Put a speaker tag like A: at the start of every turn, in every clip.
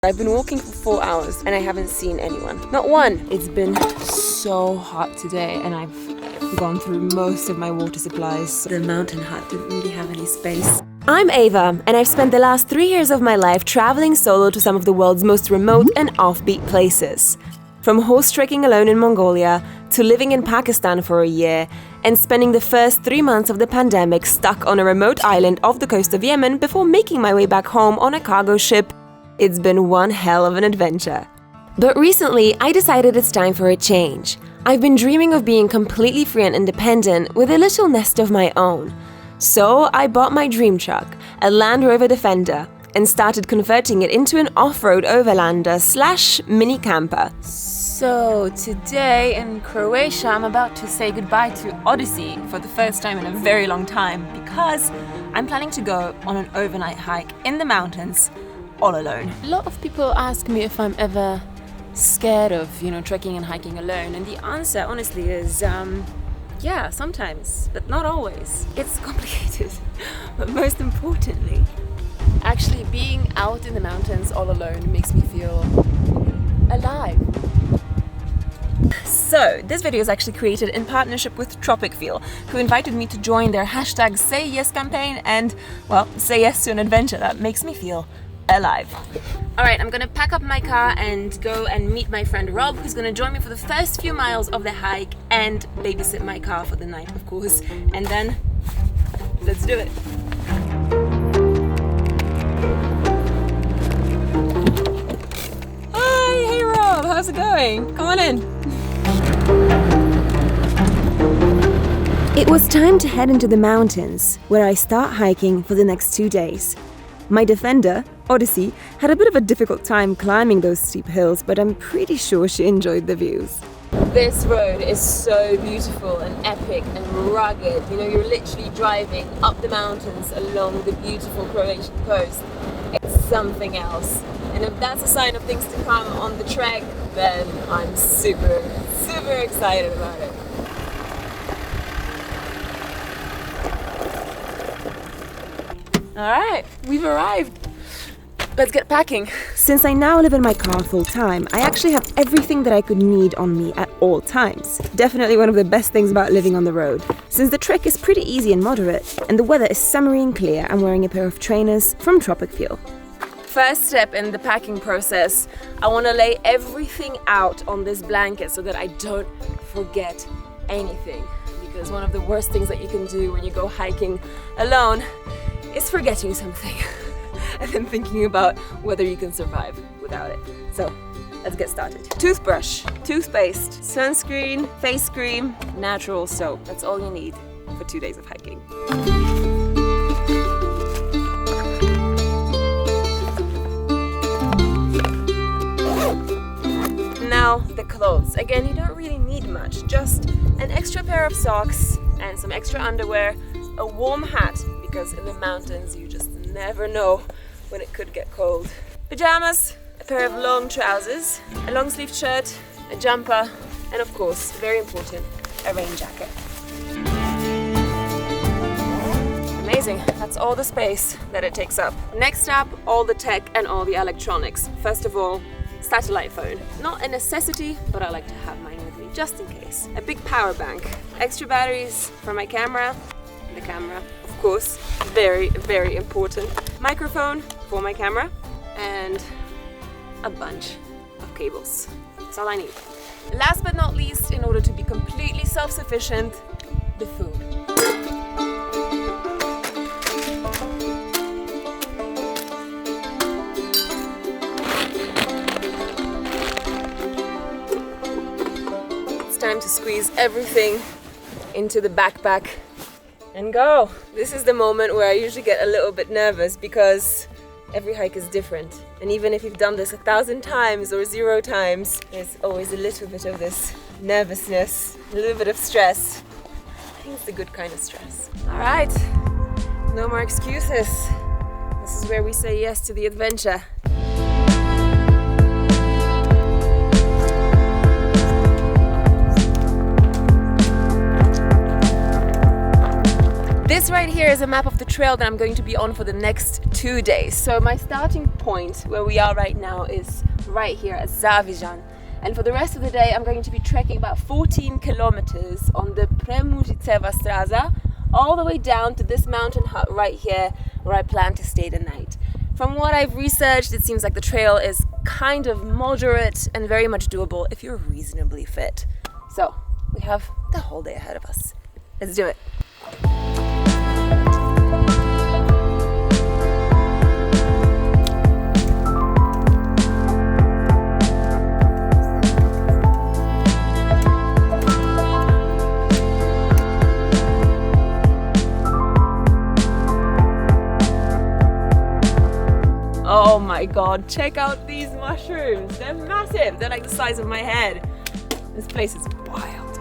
A: I've been walking for 4 hours and I haven't seen anyone. Not one. It's been so hot today and I've gone through most of my water supplies. The mountain hut didn't really have any space. I'm Ava and I've spent the last 3 years of my life traveling solo to some of the world's most remote and offbeat places. From horse trekking alone in Mongolia to living in Pakistan for a year and spending the first 3 months of the pandemic stuck on a remote island off the coast of Yemen before making my way back home on a cargo ship. It's been one hell of an adventure. But recently, I decided it's time for a change. I've been dreaming of being completely free and independent with a little nest of my own. So I bought my dream truck, a Land Rover Defender, and started converting it into an off-road overlander / mini camper. So today in Croatia, I'm about to say goodbye to Odyssey for the first time in a very long time because I'm planning to go on an overnight hike in the mountains all alone. A lot of people ask me if I'm ever scared of, trekking and hiking alone, and the answer honestly is yeah, sometimes, but not always. It's complicated, but most importantly, actually being out in the mountains all alone makes me feel alive. So, this video is actually created in partnership with Tropic Feel, who invited me to join their #SayYes campaign and, well, say yes to an adventure that makes me feel alive. Alright, I'm gonna pack up my car and go and meet my friend Rob, who's gonna join me for the first few miles of the hike and babysit my car for the night, of course. And then, let's do it. Hi, hey Rob, how's it going? Come on in. It was time to head into the mountains, where I start hiking for the next 2 days. My Defender, Odyssey, had a bit of a difficult time climbing those steep hills, but I'm pretty sure she enjoyed the views. This road is so beautiful and epic and rugged. You're literally driving up the mountains along the beautiful Croatian coast. It's something else. And if that's a sign of things to come on the trek, then I'm super, super excited about it. Alright, we've arrived. Let's get packing. Since I now live in my car full time, I actually have everything that I could need on me at all times. Definitely one of the best things about living on the road. Since the trek is pretty easy and moderate, and the weather is summery and clear, I'm wearing a pair of trainers from Tropic Feel. First step in the packing process, I want to lay everything out on this blanket so that I don't forget anything. Because one of the worst things that you can do when you go hiking alone is forgetting something and then thinking about whether you can survive without it. So let's get started. Toothbrush, toothpaste, sunscreen, face cream, natural soap. That's all you need for 2 days of hiking. Now the clothes. Again, you don't really need much, just an extra pair of socks and some extra underwear, a warm hat, because in the mountains you just never know when it could get cold. Pajamas, a pair of long trousers, a long sleeved shirt, a jumper, and of course, very important, a rain jacket. Amazing, that's all the space that it takes up. Next up, all the tech and all the electronics. First of all, satellite phone. Not a necessity, but I like to have mine with me just in case. A big power bank, extra batteries for my camera, the camera, of course, very, very important. Microphone for my camera, and a bunch of cables. That's all I need. Last but not least, in order to be completely self-sufficient, the food. It's time to squeeze everything into the backpack and go. This is the moment where I usually get a little bit nervous because every hike is different. And even if you've done this 1,000 times or 0 times, there's always a little bit of this nervousness, a little bit of stress. I think it's the good kind of stress. All right, no more excuses. This is where we say yes to the adventure. This right here is a map of the trail that I'm going to be on for the next 2 days. So my starting point where we are right now is right here at Zavijan. And for the rest of the day, I'm going to be trekking about 14 kilometers on the Premužićeva staza, all the way down to this mountain hut right here, where I plan to stay the night. From what I've researched, it seems like the trail is kind of moderate and very much doable if you're reasonably fit. So we have the whole day ahead of us. Let's do it. Oh my god, check out these mushrooms. They're massive. They're like the size of my head. This place is wild.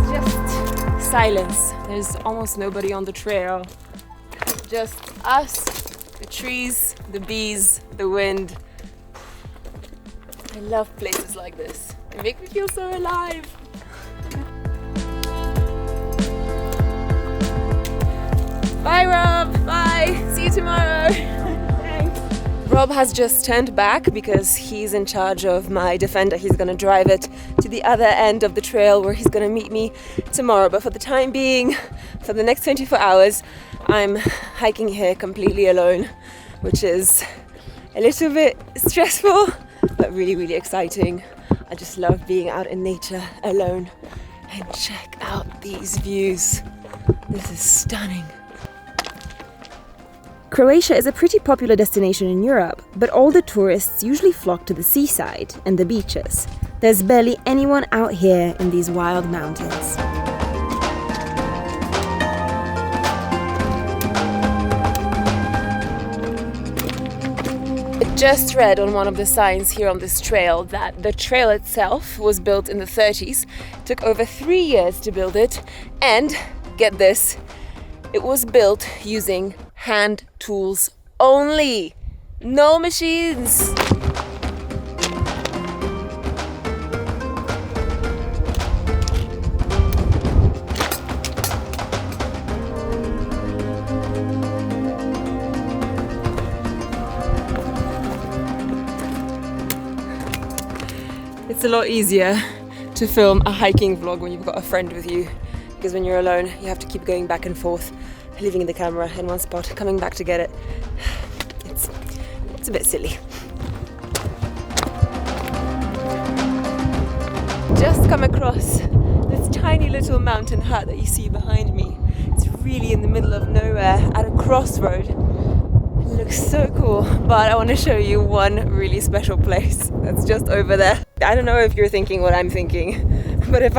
A: Just silence. There's almost nobody on the trail. Just us, the trees, the bees, the wind. I love places like this. They make me feel so alive. Bye, Rob. Bye. See you tomorrow. Thanks. Rob has just turned back because he's in charge of my Defender. He's going to drive it to the other end of the trail where he's going to meet me tomorrow. But for the time being, for the next 24 hours, I'm hiking here completely alone, which is a little bit stressful, but really, really exciting. I just love being out in nature alone. And check out these views. This is stunning. Croatia is a pretty popular destination in Europe, but all the tourists usually flock to the seaside and the beaches. There's barely anyone out here in these wild mountains. I just read on one of the signs here on this trail that the trail itself was built in the 30s. It took over 3 years to build it, and get this, it was built using hand tools only. No machines. It's a lot easier to film a hiking vlog when you've got a friend with you, because when you're alone, you have to keep going back and forth, leaving the camera in one spot, coming back to get it. It's a bit silly. Just come across this tiny little mountain hut that you see behind me. It's really in the middle of nowhere at a crossroad. It looks so cool, but I want to show you one really special place that's just over there. I don't know if you're thinking what I'm thinking, but if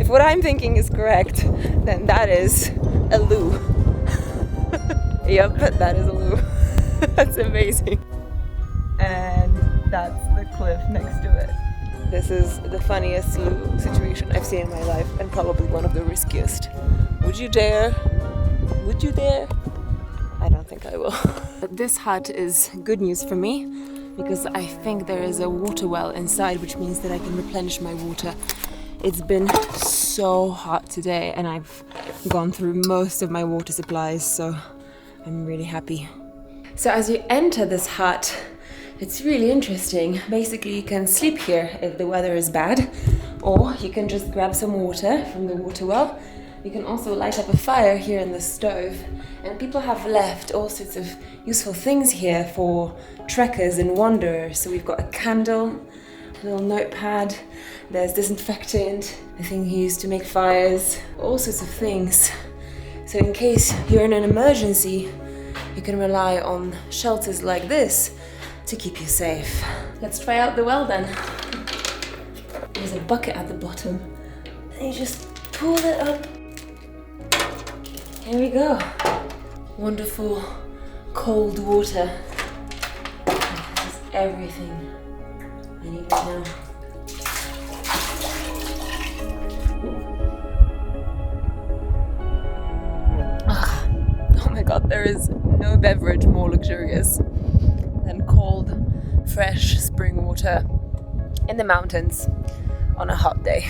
A: what I'm thinking is correct, then that is a loo. Yep, that is a loo. That's amazing. And that's the cliff next to it. This is the funniest loo situation I've seen in my life, and probably one of the riskiest. Would you dare? Would you dare? I don't think I will. But this hut is good news for me, because I think there is a water well inside, which means that I can replenish my water. It's been so hot today, and I've gone through most of my water supplies, so I'm really happy. So as you enter this hut, it's really interesting. Basically, you can sleep here if the weather is bad, or you can just grab some water from the water well. You can also light up a fire here in the stove, and people have left all sorts of useful things here for trekkers and wanderers. So we've got a candle, a little notepad, there's disinfectant, a thing used to make fires, all sorts of things. So in case you're in an emergency, you can rely on shelters like this to keep you safe. Let's try out the well then. There's a bucket at the bottom, and you just pull it up. Here we go. Wonderful cold water. This is everything I need to know. Oh my god, there is no beverage more luxurious than cold, fresh spring water in the mountains on a hot day.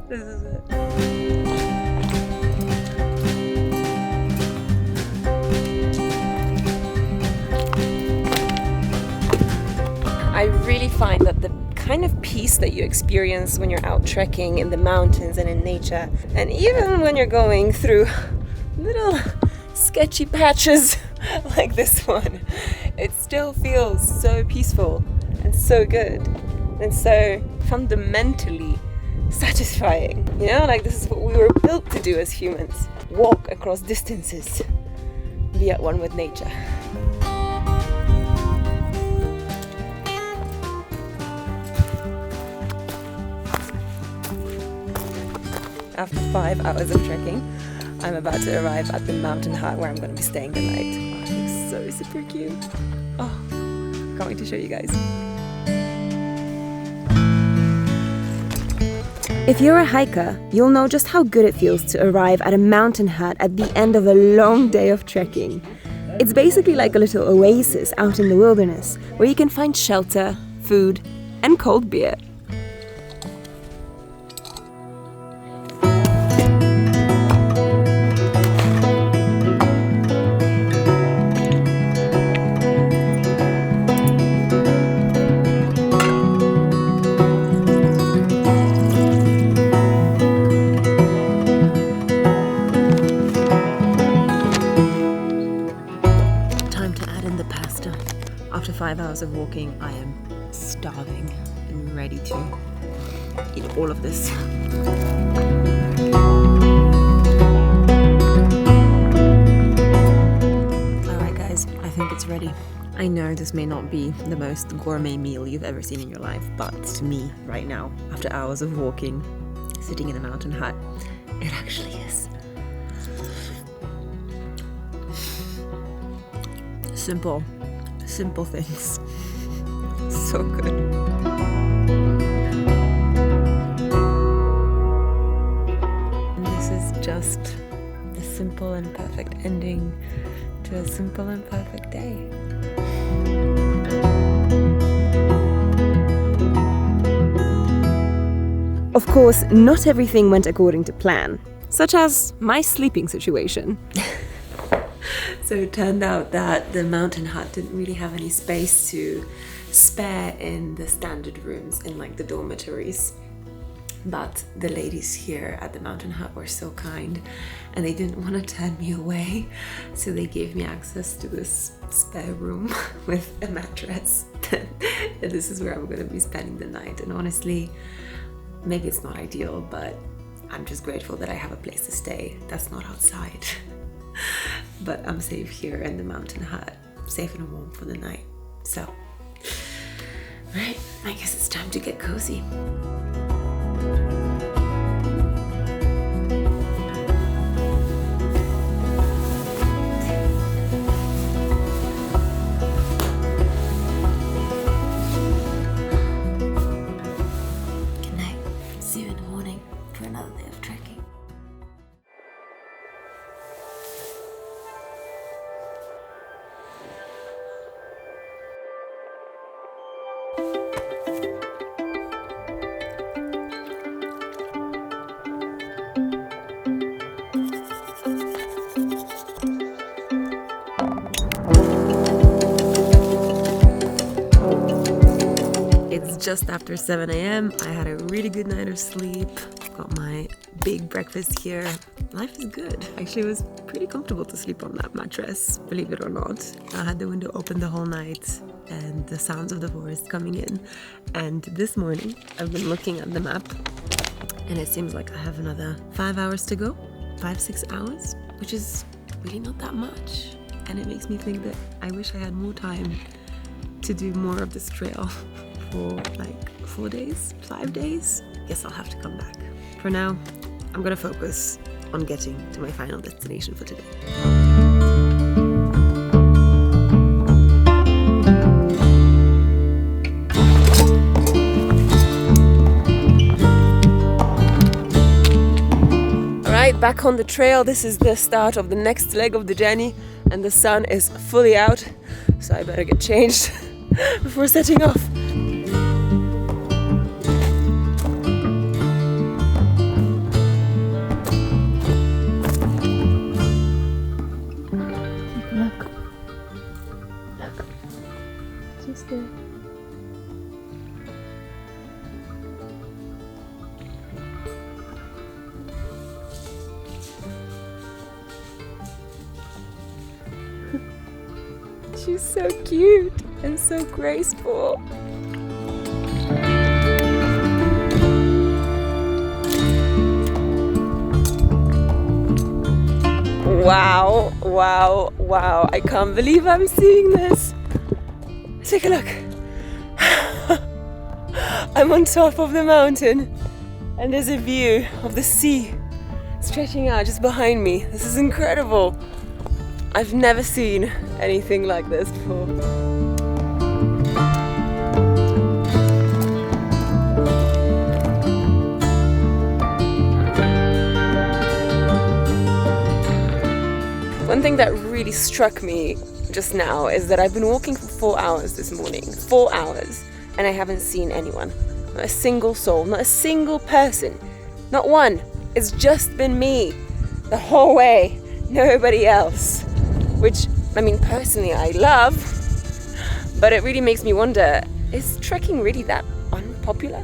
A: This is it. I really find that the kind of peace that you experience when you're out trekking in the mountains and in nature, and even when you're going through little sketchy patches like this one, it still feels so peaceful and so good and so fundamentally satisfying. You know, like this is what we were built to do as humans. Walk across distances, be at one with nature. After 5 hours of trekking, I'm about to arrive at the mountain hut where I'm going to be staying the night. Oh, it looks so super cute. Oh, can't wait to show you guys. If you're a hiker, you'll know just how good it feels to arrive at a mountain hut at the end of a long day of trekking. It's basically like a little oasis out in the wilderness where you can find shelter, food, and cold beer. After 5 hours of walking, I am starving and ready to eat all of this. Alright guys, I think it's ready. I know this may not be the most gourmet meal you've ever seen in your life, but to me, right now, after hours of walking, sitting in a mountain hut, it actually is. Simple things. So good. And this is just a simple and perfect ending to a simple and perfect day. Of course, not everything went according to plan, such as my sleeping situation. So it turned out that the mountain hut didn't really have any space to spare in the standard rooms in like the dormitories. But the ladies here at the mountain hut were so kind and they didn't want to turn me away. So they gave me access to this spare room with a mattress. And this is where I'm going to be spending the night. And honestly, maybe it's not ideal, but I'm just grateful that I have a place to stay that's not outside. But I'm safe here in the mountain hut, safe and warm for the night. So, right, I guess it's time to get cozy. Good night. See you in the morning for another day of trekking. Just after 7 a.m. I had a really good night of sleep. Got my big breakfast here. Life is good. Actually, it was pretty comfortable to sleep on that mattress, believe it or not. I had the window open the whole night and the sounds of the forest coming in. And this morning, I've been looking at the map and it seems like I have another 5 hours to go. 5-6 hours, which is really not that much. And it makes me think that I wish I had more time to do more of this trail. For like 4 days, 5 days. Guess I'll have to come back. For now, I'm gonna focus on getting to my final destination for today. Alright, back on the trail. This is the start of the next leg of the journey and the sun is fully out, so I better get changed before setting off. She's so cute and so graceful. Wow, wow, wow. I can't believe I'm seeing this. Take a look. I'm on top of the mountain and there's a view of the sea stretching out just behind me. This is incredible. I've never seen anything like this before. One thing that really struck me just now is that I've been walking for 4 hours this morning. 4 hours. And I haven't seen anyone. Not a single soul. Not a single person. Not one. It's just been me. The whole way. Nobody else. Which, I mean, personally I love. But it really makes me wonder, is trekking really that unpopular?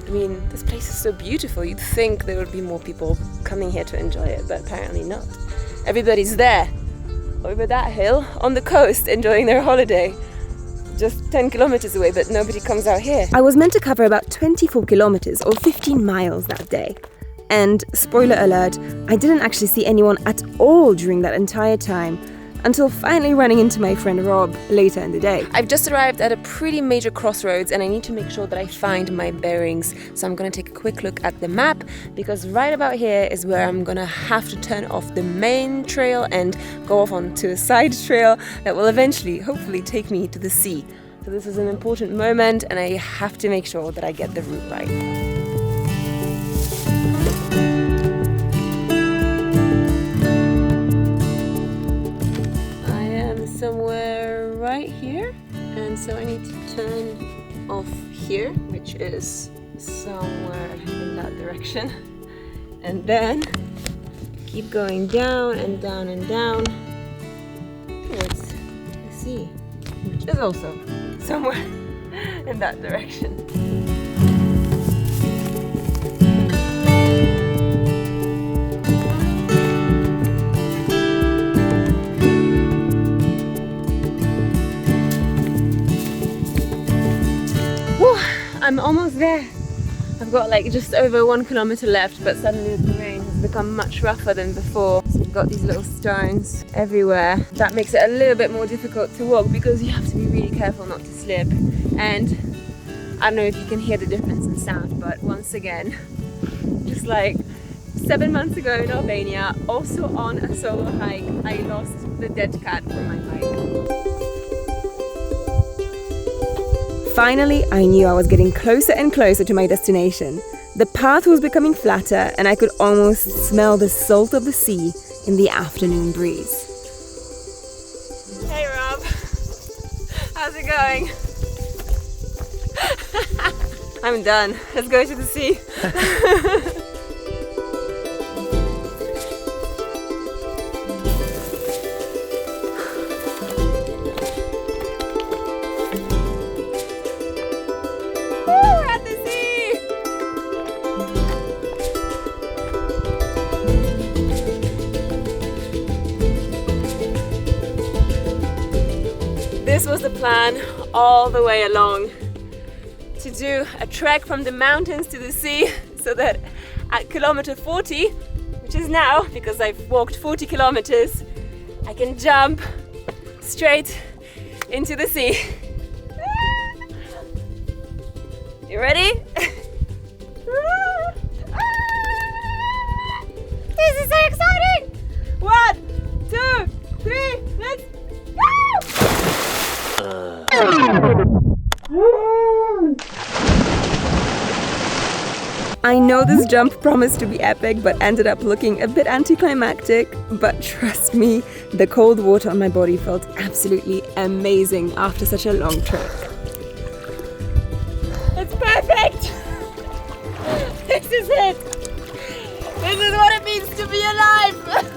A: I mean, this place is so beautiful. You'd think there would be more people coming here to enjoy it, but apparently not. Everybody's there, over that hill, on the coast, enjoying their holiday. Just 10 kilometers away, but nobody comes out here. I was meant to cover about 24 kilometers or 15 miles that day. And, spoiler alert, I didn't actually see anyone at all during that entire time, until finally running into my friend Rob later in the day. I've just arrived at a pretty major crossroads and I need to make sure that I find my bearings. So I'm gonna take a quick look at the map because right about here is where I'm gonna have to turn off the main trail and go off onto a side trail that will eventually, hopefully, take me to the sea. So this is an important moment and I have to make sure that I get the route right. Somewhere right here, and so I need to turn off here, which is somewhere in that direction, and then keep going down and down and down towards the sea, which is also somewhere in that direction. I'm almost there. I've got like just over 1 kilometer left, but suddenly the terrain has become much rougher than before. So we've got these little stones everywhere. That makes it a little bit more difficult to walk because you have to be really careful not to slip. And I don't know if you can hear the difference in sound, but once again, just like 7 months ago in Albania, also on a solo hike, I lost the dead cat from my bike. Finally, I knew I was getting closer and closer to my destination. The path was becoming flatter and I could almost smell the salt of the sea in the afternoon breeze. Hey Rob, how's it going? I'm done. Let's go to the sea. This was the plan all the way along, to do a trek from the mountains to the sea so that at kilometer 40, which is now because I've walked 40 kilometers, I can jump straight into the sea. You ready? This is so exciting! 1, 2, 3, let's go! I know this jump promised to be epic but ended up looking a bit anticlimactic, but trust me, the cold water on my body felt absolutely amazing after such a long trek. It's perfect! This is it! This is what it means to be alive!